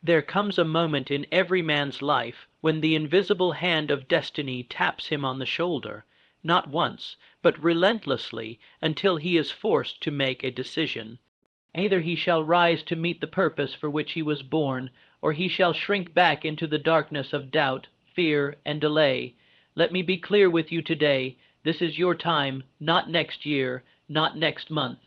There comes a moment in every man's life when the invisible hand of destiny taps him on the shoulder, not once, but relentlessly, until he is forced to make a decision. Either he shall rise to meet the purpose for which he was born, or he shall shrink back into the darkness of doubt, fear, and delay. Let me be clear with you today. This is your time, not next year, not next month.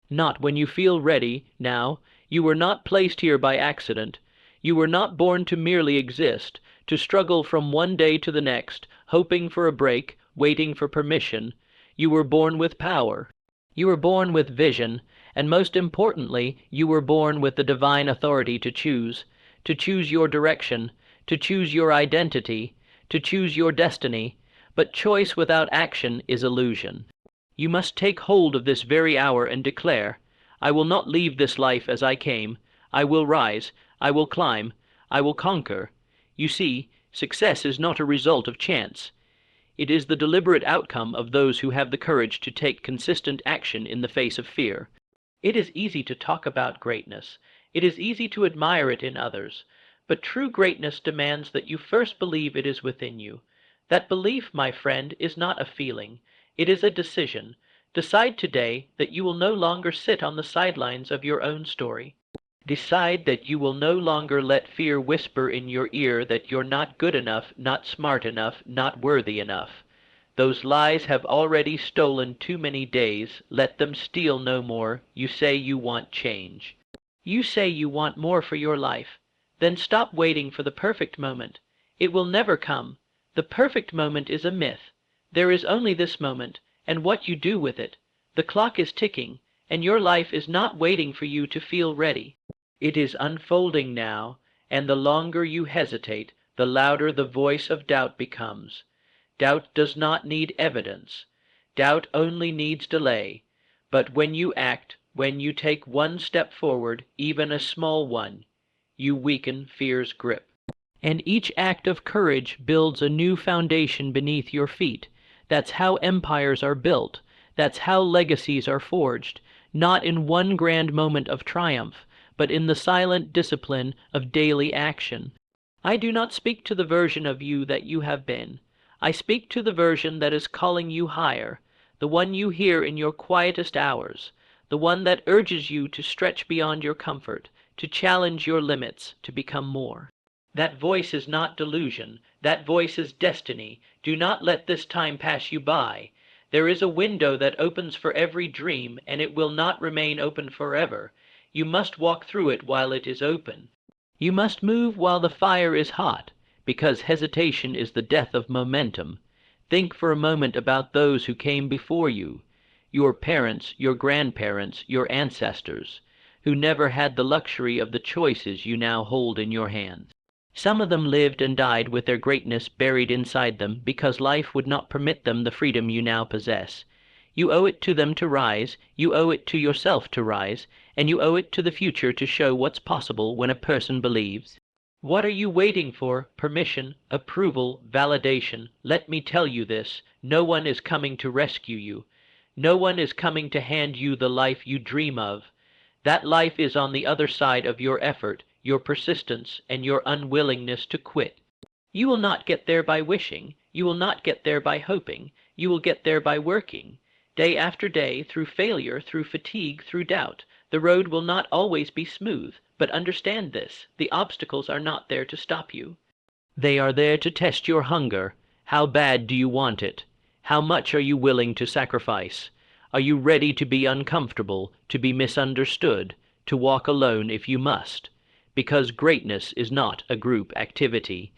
Not when you feel ready, now. You were not placed here by accident. You were not born to merely exist, to struggle from one day to the next, hoping for a break, waiting for permission. You were born with power. You were born with vision, and most importantly, you were born with the divine authority to choose your direction, to choose your identity, to choose your destiny. But choice without action is illusion. You must take hold of this very hour and declare, I will not leave this life as I came. I will rise. I will climb. I will conquer. You see, success is not a result of chance. It is the deliberate outcome of those who have the courage to take consistent action in the face of fear. It is easy to talk about greatness. It is easy to admire it in others. But true greatness demands that you first believe it is within you. That belief, my friend, is not a feeling. It is a decision. Decide today that you will no longer sit on the sidelines of your own story. Decide that you will no longer let fear whisper in your ear that you're not good enough, not smart enough, not worthy enough. Those lies have already stolen too many days. Let them steal no more. You say you want change. You say you want more for your life. Then stop waiting for the perfect moment. It will never come. The perfect moment is a myth. There is only this moment, and what you do with it. The clock is ticking, and your life is not waiting for you to feel ready. It is unfolding now, and the longer you hesitate, the louder the voice of doubt becomes. Doubt does not need evidence. Doubt only needs delay. But when you act, when you take one step forward, even a small one, you weaken fear's grip. And each act of courage builds a new foundation beneath your feet. That's how empires are built. That's how legacies are forged, not in one grand moment of triumph, but in the silent discipline of daily action. I do not speak to the version of you that you have been. I speak to the version that is calling you higher, the one you hear in your quietest hours, the one that urges you to stretch beyond your comfort, to challenge your limits, to become more. That voice is not delusion. That voice is destiny. Do not let this time pass you by. There is a window that opens for every dream, and it will not remain open forever. You must walk through it while it is open. You must move while the fire is hot, because hesitation is the death of momentum. Think for a moment about those who came before you, your parents, your grandparents, your ancestors, who never had the luxury of the choices you now hold in your hands. Some of them lived and died with their greatness buried inside them because life would not permit them the freedom you now possess. You owe it to them to rise, you owe it to yourself to rise, and you owe it to the future to show what's possible when a person believes. What are you waiting for? Permission, approval, validation. Let me tell you this, no one is coming to rescue you. No one is coming to hand you the life you dream of. That life is on the other side of your effort, your persistence, and your unwillingness to quit. You will not get there by wishing. You will not get there by hoping. You will get there by working. Day after day, through failure, through fatigue, through doubt. The road will not always be smooth, but understand this, the obstacles are not there to stop you. They are there to test your hunger. How bad do you want it? How much are you willing to sacrifice? Are you ready to be uncomfortable, to be misunderstood, to walk alone if you must? Because greatness is not a group activity.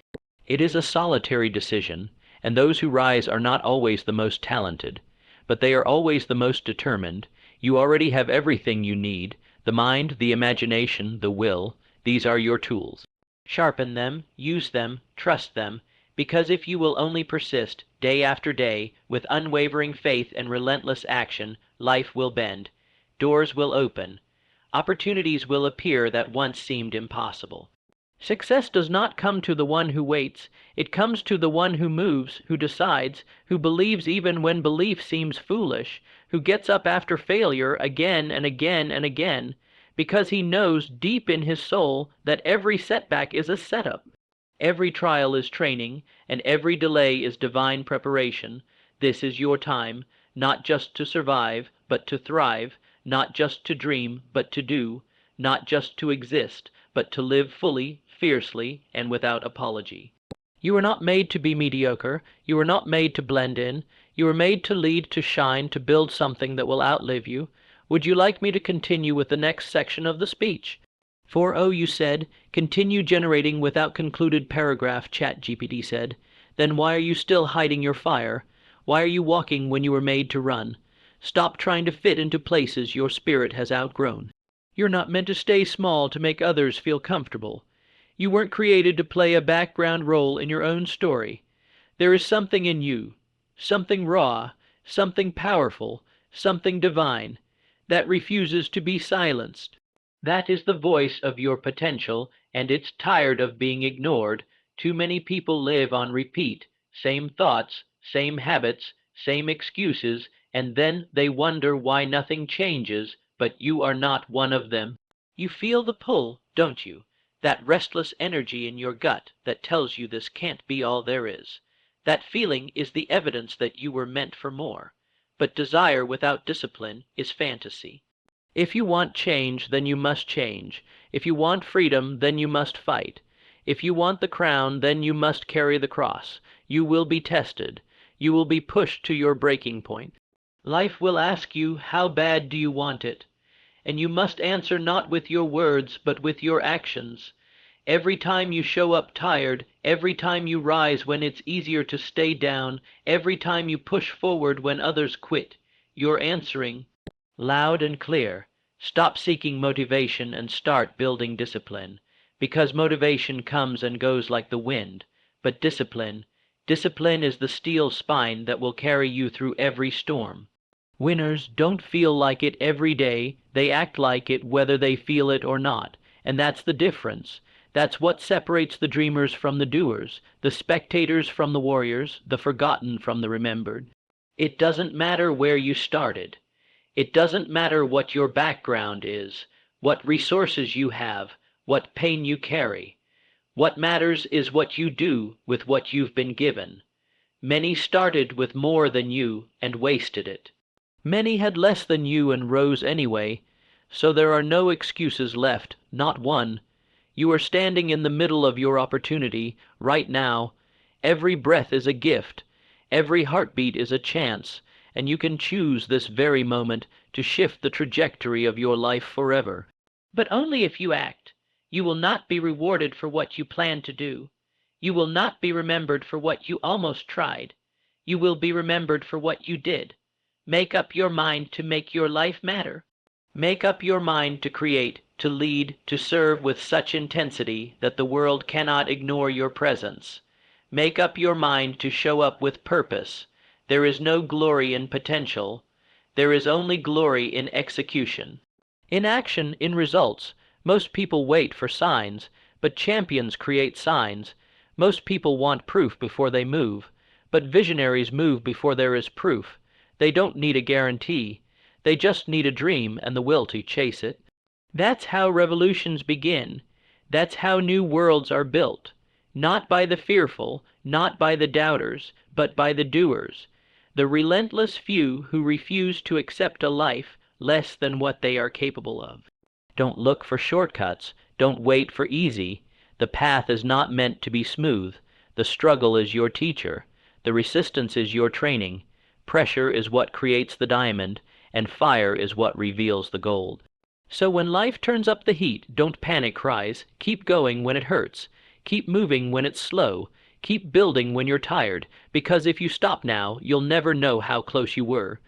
It is a solitary decision, and those who rise are not always the most talented, but they are always the most determined. You already have everything you need, the mind, the imagination, the will. These are your tools. Sharpen them, use them, trust them, because if you will only persist, day after day, with unwavering faith and relentless action, life will bend, doors will open, opportunities will appear that once seemed impossible. Success does not come to the one who waits. It comes to the one who moves, who decides, who believes even when belief seems foolish, who gets up after failure again and again and again, because he knows deep in his soul that every setback is a setup. Every trial is training, and every delay is divine preparation. This is your time, not just to survive, but to thrive, not just to dream, but to do, not just to exist, but to live fully, fiercely, and without apology. You are not made to be mediocre. You are not made to blend in. You are made to lead, to shine, to build something that will outlive you. Would you like me to continue with the next section of the speech? You said, continue generating without concluded paragraph, ChatGPT said. Then why are you still hiding your fire? Why are you walking when you were made to run? Stop trying to fit into places your spirit has outgrown. You're not meant to stay small to make others feel comfortable. You weren't created to play a background role in your own story. There is something in you, something raw, something powerful, something divine, that refuses to be silenced. That is the voice of your potential, and it's tired of being ignored. Too many people live on repeat, same thoughts, same habits, same excuses, and then they wonder why nothing changes, but you are not one of them. You feel the pull, don't you? That restless energy in your gut that tells you this can't be all there is. That feeling is the evidence that you were meant for more. But desire without discipline is fantasy. If you want change, then you must change. If you want freedom, then you must fight. If you want the crown, then you must carry the cross. You will be tested. You will be pushed to your breaking point. Life will ask you, how bad do you want it? And you must answer not with your words, but with your actions. Every time you show up tired, every time you rise when it's easier to stay down, every time you push forward when others quit, you're answering loud and clear. Stop seeking motivation and start building discipline, because motivation comes and goes like the wind, but discipline is the steel spine that will carry you through every storm. Winners don't feel like it every day, they act like it whether they feel it or not, and that's the difference. That's what separates the dreamers from the doers, the spectators from the warriors, the forgotten from the remembered. It doesn't matter where you started. It doesn't matter what your background is, what resources you have, what pain you carry. What matters is what you do with what you've been given. Many started with more than you and wasted it. Many had less than you and rose anyway, so there are no excuses left, not one. You are standing in the middle of your opportunity right now. Every breath is a gift. Every heartbeat is a chance, and you can choose this very moment to shift the trajectory of your life forever. But only if you act. You will not be rewarded for what you plan to do. You will not be remembered for what you almost tried. You will be remembered for what you did. Make up your mind to make your life matter. Make up your mind to create, to lead, to serve with such intensity that the world cannot ignore your presence. Make up your mind to show up with purpose. There is no glory in potential. There is only glory in execution. In action, in results. Most people wait for signs, but champions create signs. Most people want proof before they move, but visionaries move before there is proof. They don't need a guarantee. They just need a dream and the will to chase it. That's how revolutions begin. That's how new worlds are built. Not by the fearful, not by the doubters, but by the doers. The relentless few who refuse to accept a life less than what they are capable of. Don't look for shortcuts. Don't wait for easy. The path is not meant to be smooth. The struggle is your teacher. The resistance is your training. Pressure is what creates the diamond, and fire is what reveals the gold. So when life turns up the heat, don't panic cries. Keep going when it hurts. Keep moving when it's slow. Keep building when you're tired, because if you stop now, you'll never know how close you were.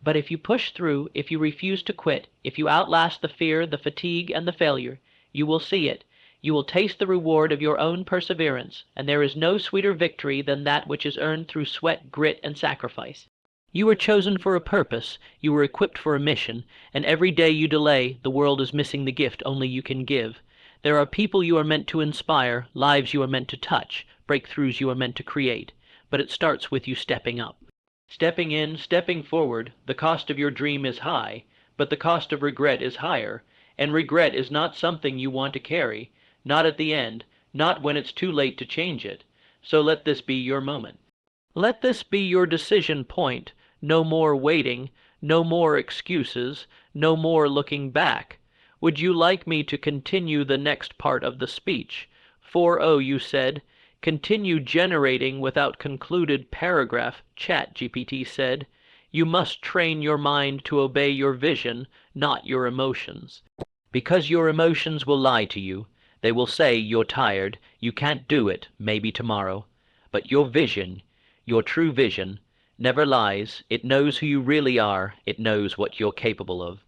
But if you push through, if you refuse to quit, if you outlast the fear, the fatigue, and the failure, you will see it. You will taste the reward of your own perseverance, and there is no sweeter victory than that which is earned through sweat, grit, and sacrifice. You were chosen for a purpose, you were equipped for a mission, and every day you delay, the world is missing the gift only you can give. There are people you are meant to inspire, lives you are meant to touch, breakthroughs you are meant to create, but it starts with you stepping up. Stepping in, stepping forward, the cost of your dream is high, but the cost of regret is higher, And regret is not something you want to carry, not at the end, not when it's too late to change it. So let this be your moment. Let this be your decision point. No more waiting, no more excuses, no more looking back. Would you like me to continue the next part of the speech? 4.0, you said. Continue generating without concluded paragraph, ChatGPT said. You must train your mind to obey your vision, not your emotions. Because your emotions will lie to you. They will say you're tired, you can't do it, maybe tomorrow. But your vision, your true vision, never lies. It knows who you really are. It knows what you're capable of.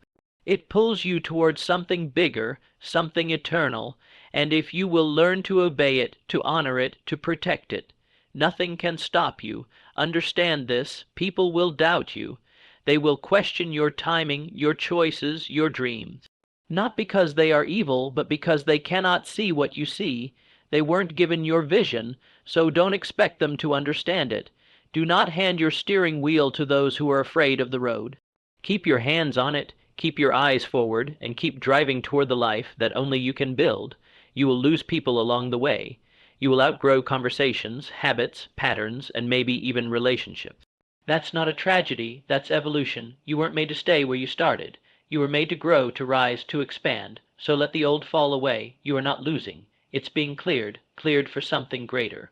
It pulls you towards something bigger, something eternal, and if you will learn to obey it, to honor it, to protect it, nothing can stop you. Understand this. People will doubt you. They will question your timing, your choices, your dreams. Not because they are evil, but because they cannot see what you see. They weren't given your vision, so don't expect them to understand it. Do not hand your steering wheel to those who are afraid of the road. Keep your hands on it, keep your eyes forward, and keep driving toward the life that only you can build. You will lose people along the way. You will outgrow conversations, habits, patterns, and maybe even relationships. That's not a tragedy, that's evolution. You weren't made to stay where you started. You were made to grow, to rise, to expand. So let the old fall away. You are not losing. It's being cleared, cleared for something greater.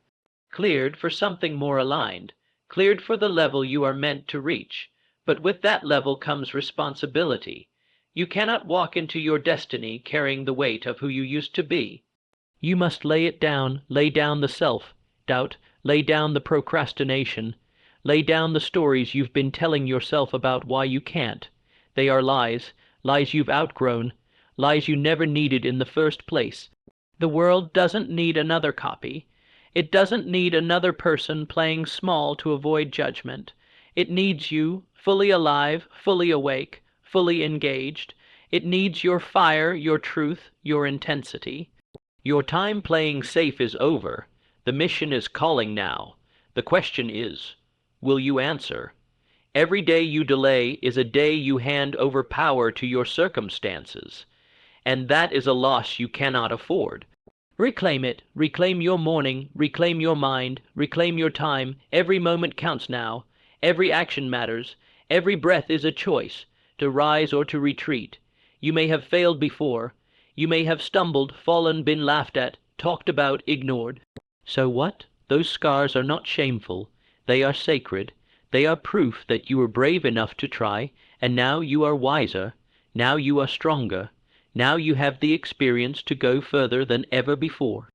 Cleared for something more aligned. Cleared for the level you are meant to reach. But with that level comes responsibility. You cannot walk into your destiny carrying the weight of who you used to be. You must lay it down, lay down the self-doubt, lay down the procrastination, lay down the stories you've been telling yourself about why you can't. They are lies, lies you've outgrown, lies you never needed in the first place. The world doesn't need another copy. It doesn't need another person playing small to avoid judgment. It needs you, fully alive, fully awake, fully engaged. It needs your fire, your truth, your intensity. Your time playing safe is over. The mission is calling now. The question is, will you answer? Every day you delay is a day you hand over power to your circumstances, and that is a loss you cannot afford. Reclaim it. Reclaim your morning. Reclaim your mind. Reclaim your time. Every moment counts now. Every action matters. Every breath is a choice, to rise or to retreat. You may have failed before. You may have stumbled, fallen, been laughed at, talked about, ignored. So what? Those scars are not shameful. They are sacred. They are proof that you were brave enough to try, and now you are wiser. Now you are stronger. Now you have the experience to go further than ever before.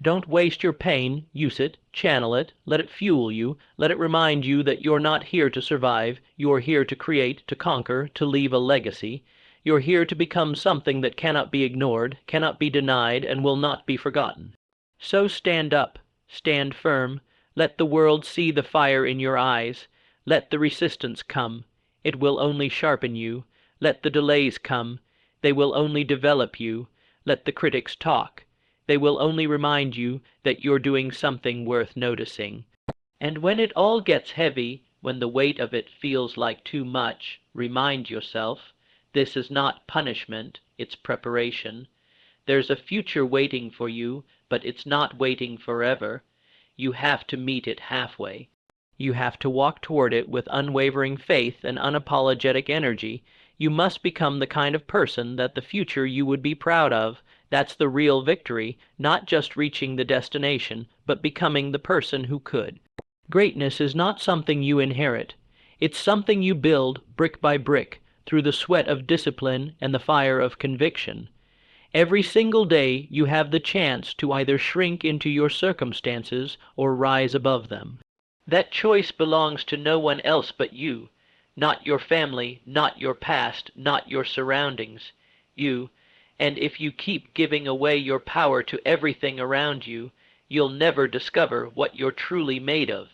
Don't waste your pain. Use it, channel it, let it fuel you, let it remind you that you're not here to survive. You're here to create, to conquer, to leave a legacy. You're here to become something that cannot be ignored, cannot be denied, and will not be forgotten. So stand up, stand firm. Let the world see the fire in your eyes. Let the resistance come. It will only sharpen you. Let the delays come. They will only develop you. Let the critics talk. They will only remind you that you're doing something worth noticing. And when it all gets heavy, when the weight of it feels like too much, remind yourself, this is not punishment, it's preparation. There's a future waiting for you, but it's not waiting forever. You have to meet it halfway. You have to walk toward it with unwavering faith and unapologetic energy. You must become the kind of person that the future you would be proud of. That's the real victory, not just reaching the destination, but becoming the person who could. Greatness is not something you inherit. It's something you build, brick by brick, through the sweat of discipline and the fire of conviction. Every single day you have the chance to either shrink into your circumstances or rise above them. That choice belongs to no one else but you, not your family, not your past, not your surroundings. You, and if you keep giving away your power to everything around you, you'll never discover what you're truly made of.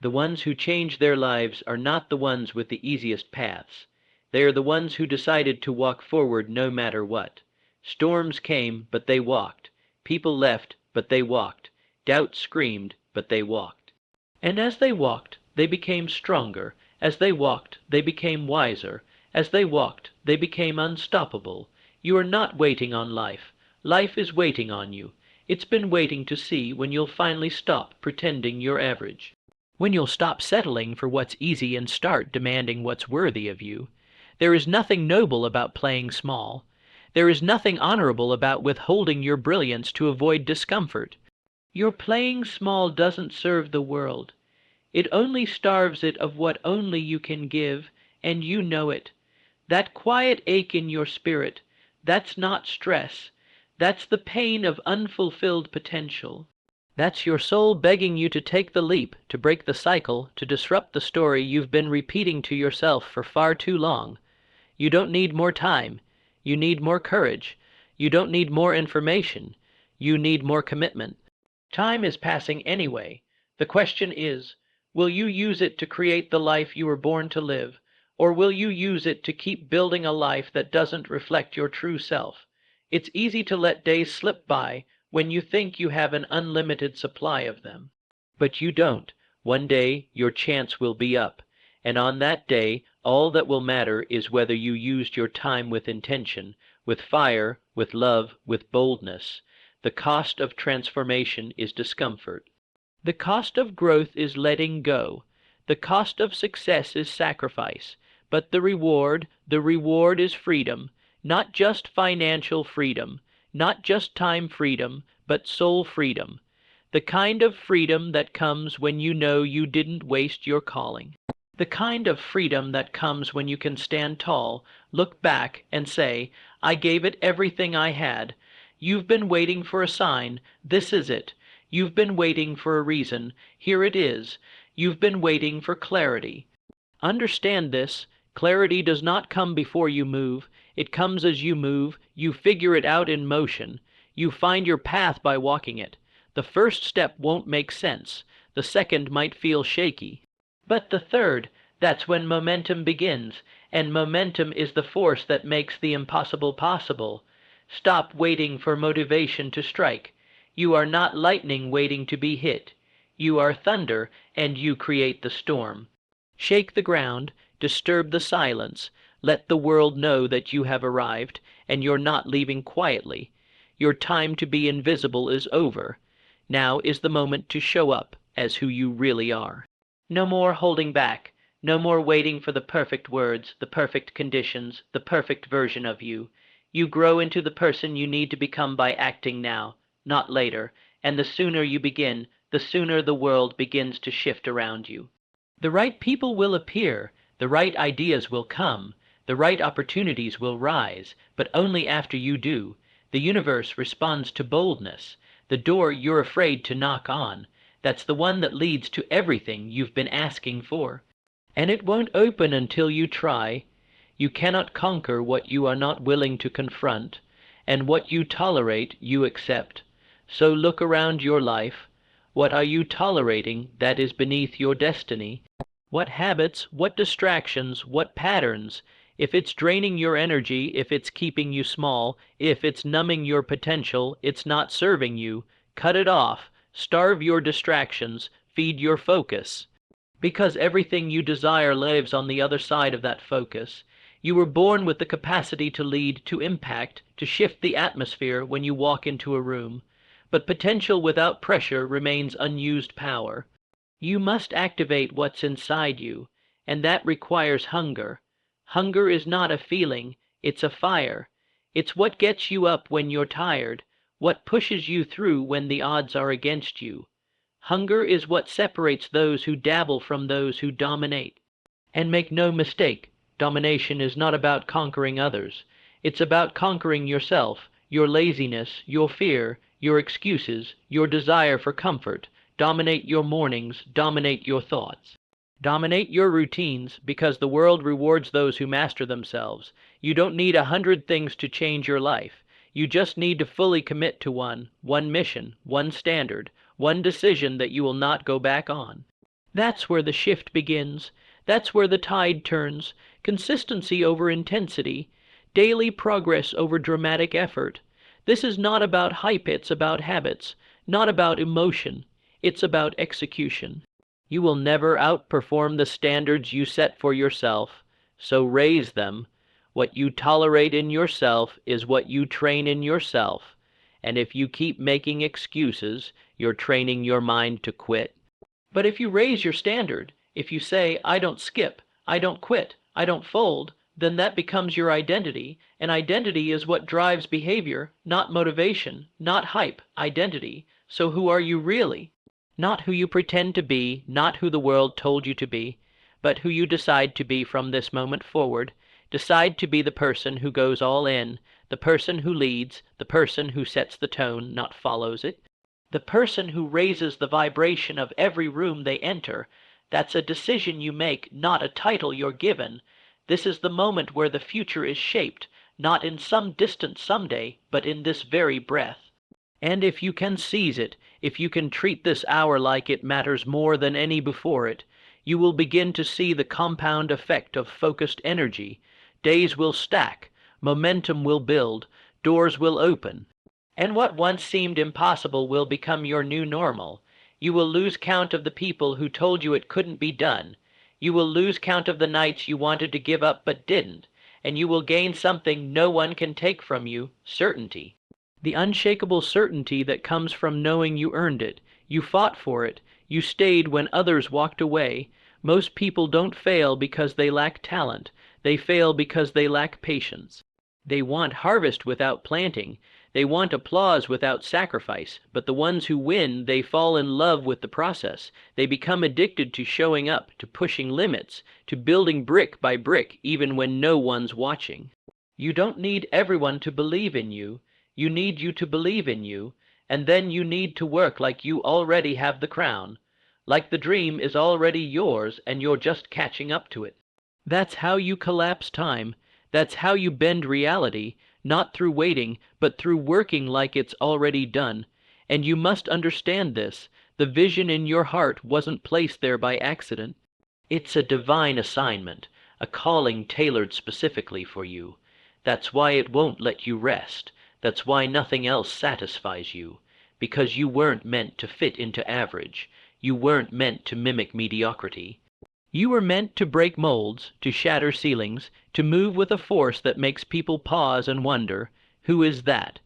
The ones who change their lives are not the ones with the easiest paths. They are the ones who decided to walk forward no matter what. Storms came, but they walked. People left, but they walked. Doubt screamed, but they walked. And as they walked, they became stronger. As they walked, they became wiser. As they walked, they became unstoppable. You are not waiting on life. Life is waiting on you. It's been waiting to see when you'll finally stop pretending you're average. When you'll stop settling for what's easy and start demanding what's worthy of you. There is nothing noble about playing small. There is nothing honorable about withholding your brilliance to avoid discomfort. Your playing small doesn't serve the world. It only starves it of what only you can give, and you know it. That quiet ache in your spirit, that's not stress. That's the pain of unfulfilled potential. That's your soul begging you to take the leap, to break the cycle, to disrupt the story you've been repeating to yourself for far too long. You don't need more time. You need more courage. You don't need more information. You need more commitment. Time is passing anyway. The question is, will you use it to create the life you were born to live, or will you use it to keep building a life that doesn't reflect your true self? It's easy to let days slip by when you think you have an unlimited supply of them. But you don't. One day your chance will be up, and on that day all that will matter is whether you used your time with intention, with fire, with love, with boldness. The cost of transformation is discomfort. The cost of growth is letting go. The cost of success is sacrifice. But the reward is freedom. Not just financial freedom, not just time freedom, but soul freedom. The kind of freedom that comes when you know you didn't waste your calling. The kind of freedom that comes when you can stand tall, look back, and say, I gave it everything I had. You've been waiting for a sign. This is it. You've been waiting for a reason. Here it is. You've been waiting for clarity. Understand this. Clarity does not come before you move. It comes as you move. You figure it out in motion. You find your path by walking it. The first step won't make sense. The second might feel shaky. But the third, that's when momentum begins, and momentum is the force that makes the impossible possible. Stop waiting for motivation to strike. You are not lightning waiting to be hit. You are thunder, and you create the storm. Shake the ground, disturb the silence, let the world know that you have arrived, and you're not leaving quietly. Your time to be invisible is over. Now is the moment to show up as who you really are. No more holding back. No more waiting for the perfect words, the perfect conditions, the perfect version of you. You grow into the person you need to become by acting now, not later, and the sooner you begin, the sooner the world begins to shift around you. The right people will appear, the right ideas will come, the right opportunities will rise, but only after you do. The universe responds to boldness, the door you're afraid to knock on. That's the one that leads to everything you've been asking for. And it won't open until you try. You cannot conquer what you are not willing to confront, and what you tolerate you accept. So look around your life. What are you tolerating that is beneath your destiny? What habits, what distractions, what patterns? If it's draining your energy, if it's keeping you small, if it's numbing your potential, it's not serving you. Cut it off. Starve your distractions. Feed your focus. Because everything you desire lives on the other side of that focus. You were born with the capacity to lead, to impact, to shift the atmosphere when you walk into a room. But potential without pressure remains unused power. You must activate what's inside you, and that requires hunger. Hunger is not a feeling, it's a fire. It's what gets you up when you're tired, what pushes you through when the odds are against you. Hunger is what separates those who dabble from those who dominate. And make no mistake, domination is not about conquering others. It's about conquering yourself, your laziness, your fear, your excuses, your desire for comfort. Dominate your mornings, dominate your thoughts. Dominate your routines, because the world rewards those who master themselves. You don't need 100 things to change your life. You just need to fully commit to one mission, one standard, one decision that you will not go back on. That's where the shift begins. That's where the tide turns. Consistency over intensity. Daily progress over dramatic effort. This is not about hype, it's about habits. Not about emotion. It's about execution. You will never outperform the standards you set for yourself, so raise them. What you tolerate in yourself is what you train in yourself. And if you keep making excuses, you're training your mind to quit. But if you raise your standard, if you say, I don't skip, I don't quit, I don't fold, then that becomes your identity, and identity is what drives behavior, not motivation, not hype, identity. So who are you really? Not who you pretend to be, not who the world told you to be, but who you decide to be from this moment forward. Decide to be the person who goes all in, the person who leads, the person who sets the tone, not follows it, the person who raises the vibration of every room they enter. That's a decision you make, not a title you're given. This is the moment where the future is shaped, not in some distant someday, but in this very breath. And if you can seize it, if you can treat this hour like it matters more than any before it, you will begin to see the compound effect of focused energy. Days will stack, momentum will build, doors will open, and what once seemed impossible will become your new normal. You will lose count of the people who told you it couldn't be done. You will lose count of the nights you wanted to give up but didn't, and you will gain something no one can take from you, certainty. The unshakable certainty that comes from knowing you earned it, you fought for it, you stayed when others walked away. Most people don't fail because they lack talent. They fail because they lack patience. They want harvest without planting. They want applause without sacrifice. But the ones who win, they fall in love with the process. They become addicted to showing up, to pushing limits, to building brick by brick, even when no one's watching. You don't need everyone to believe in you. You need you to believe in you, and then you need to work like you already have the crown, like the dream is already yours and you're just catching up to it. That's how you collapse time. That's how you bend reality, not through waiting, but through working like it's already done. And you must understand this. The vision in your heart wasn't placed there by accident. It's a divine assignment, a calling tailored specifically for you. That's why it won't let you rest. That's why nothing else satisfies you. Because you weren't meant to fit into average. You weren't meant to mimic mediocrity. You were meant to break molds, to shatter ceilings, to move with a force that makes people pause and wonder, who is that?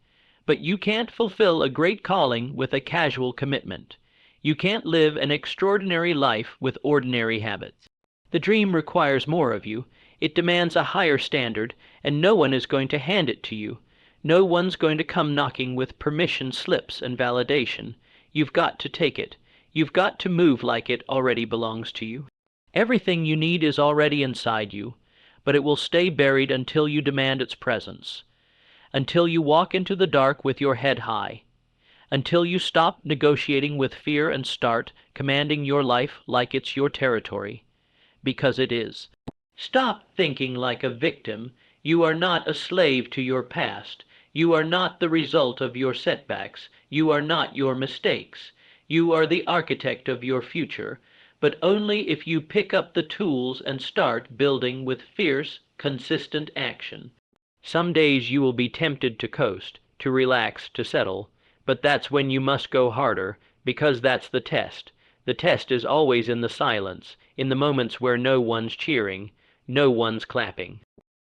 But you can't fulfill a great calling with a casual commitment. You can't live an extraordinary life with ordinary habits. The dream requires more of you. It demands a higher standard, and no one is going to hand it to you. No one's going to come knocking with permission slips and validation. You've got to take it. You've got to move like it already belongs to you. Everything you need is already inside you, but it will stay buried until you demand its presence, until you walk into the dark with your head high, until you stop negotiating with fear and start commanding your life like it's your territory, because it is. Stop thinking like a victim. You are not a slave to your past. You are not the result of your setbacks. You are not your mistakes. You are the architect of your future, but only if you pick up the tools and start building with fierce, consistent action. Some days you will be tempted to coast, to relax, to settle, but that's when you must go harder, because that's the test. The test is always in the silence, in the moments where no one's cheering, no one's clapping.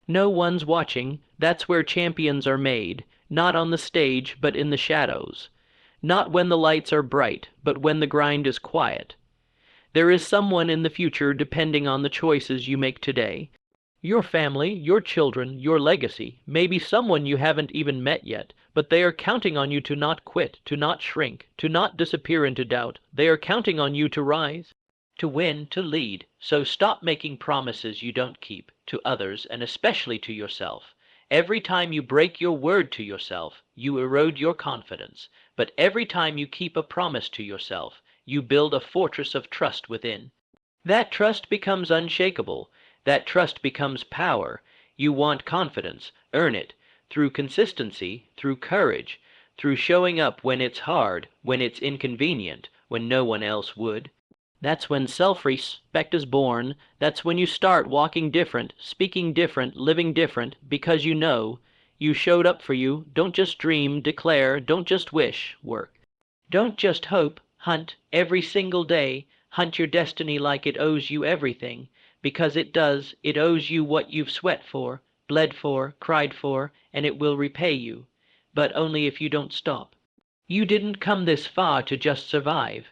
No one's watching. That's where champions are made, not on the stage, but in the shadows. Not when the lights are bright, but when the grind is quiet. There is someone in the future depending on the choices you make today. Your family, your children, your legacy, maybe someone you haven't even met yet, but they are counting on you to not quit, to not shrink, to not disappear into doubt. They are counting on you to rise, to win, to lead. So stop making promises you don't keep, to others and especially to yourself. Every time you break your word to yourself, you erode your confidence. But every time you keep a promise to yourself, you build a fortress of trust within. That trust becomes unshakable. That trust becomes power. You want confidence. Earn it. Through consistency, through courage, through showing up when it's hard, when it's inconvenient, when no one else would. That's when self-respect is born. That's when you start walking different, speaking different, living different, because you know you showed up for you. Don't just dream, declare, don't just wish, work. Don't just hope, hunt every single day. Hunt your destiny like it owes you everything, because it does. It owes you what you've sweat for. bled for, cried for, and it will repay you, but only if you don't stop. You didn't come this far to just survive.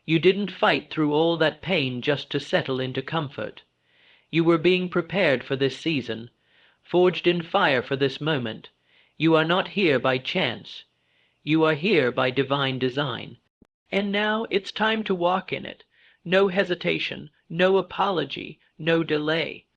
You didn't fight through all that pain just to settle into comfort. You were being prepared for this season, forged in fire for this moment. You are not here by chance. You are here by divine design. And now it's time to walk in it. No hesitation, no apology, no delay.